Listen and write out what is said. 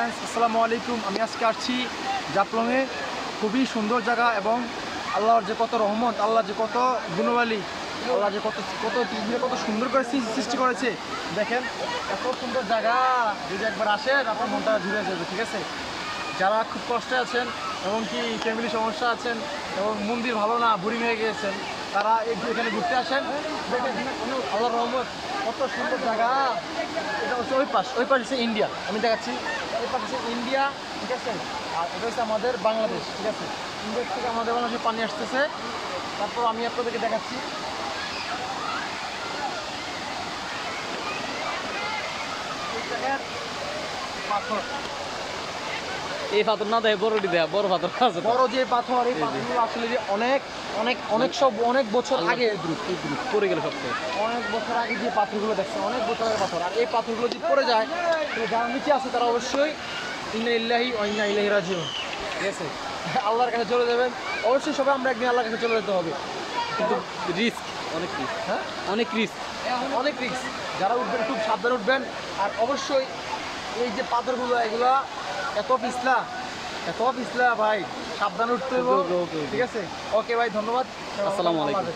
আসসালামু আলাইকুম। আমি আজকে আসছি জাফলংয়ে। খুবই সুন্দর জায়গা এবং আল্লাহর যে কত রহমত, আল্লাহ যে কত গুণবালী, আল্লাহ যে কত কত কত সুন্দর করে সৃষ্টি করেছে। দেখেন এত সুন্দর জায়গা, যদি একবার আসেন আপনার মনটা ঘুরে যাবে। ঠিক আছে, যারা খুব কষ্টে আছেন এবং কি ফ্যামিলি সমস্যা আছেন এবং মন্দির ভালো না, বোরিং হয়ে গিয়েছেন, তারা এখানে ঘুরতে আসেন। দেখেন আল্লাহর রহমত, কত সুন্দর জায়গা। এটা হচ্ছে ওই পাশ হচ্ছে ইন্ডিয়া। আমি দেখাচ্ছি, ওই পাশ হচ্ছে ইন্ডিয়া। ঠিক আছে, আর এটা হচ্ছে আমাদের বাংলাদেশ। ঠিক আছে, ইন্ডিয়া থেকে আমাদের বাংলাদেশে পানি আসতেছে। তারপর আমি আপনাদেরকে দেখাচ্ছি, পাথর। এই পাথর না দেয় বড়টি দেয়, বড় পাথর আছে। বড় যে পাথর, এই পাথরগুলো আসলে যে অনেক অনেক অনেক সব অনেক বছর আগে পড়ে গেল সবচেয়ে অনেক বছর আগে যে পাথরগুলো দেখছে, অনেক বছরের পাথর। আর এই পাথরগুলো যদি পড়ে যায়, যারা নিচে আছে তারা অবশ্যই ইন্না ইল্লাহি ওয়া ইন্না ইলাইহি রাজিউন। ঠিক আছে, আল্লাহর কাছে চলে যাবেন। অবশ্যই সবাই আমরা একদিন আল্লাহর কাছে চলে যেতে হবে, কিন্তু রিস্ক, অনেক রিস্ক। হ্যাঁ অনেক রিস্ক, অনেক রিস্ক। যারা উঠবেন খুব সাবধানে উঠবেন। আর অবশ্যই এই যে পাথরগুলো, এগুলা এত পিছলা ভাই, সাবধানে উঠতে হবে। ঠিক আছে, ওকে ভাই, ধন্যবাদ। আসসালামু আলাইকুম।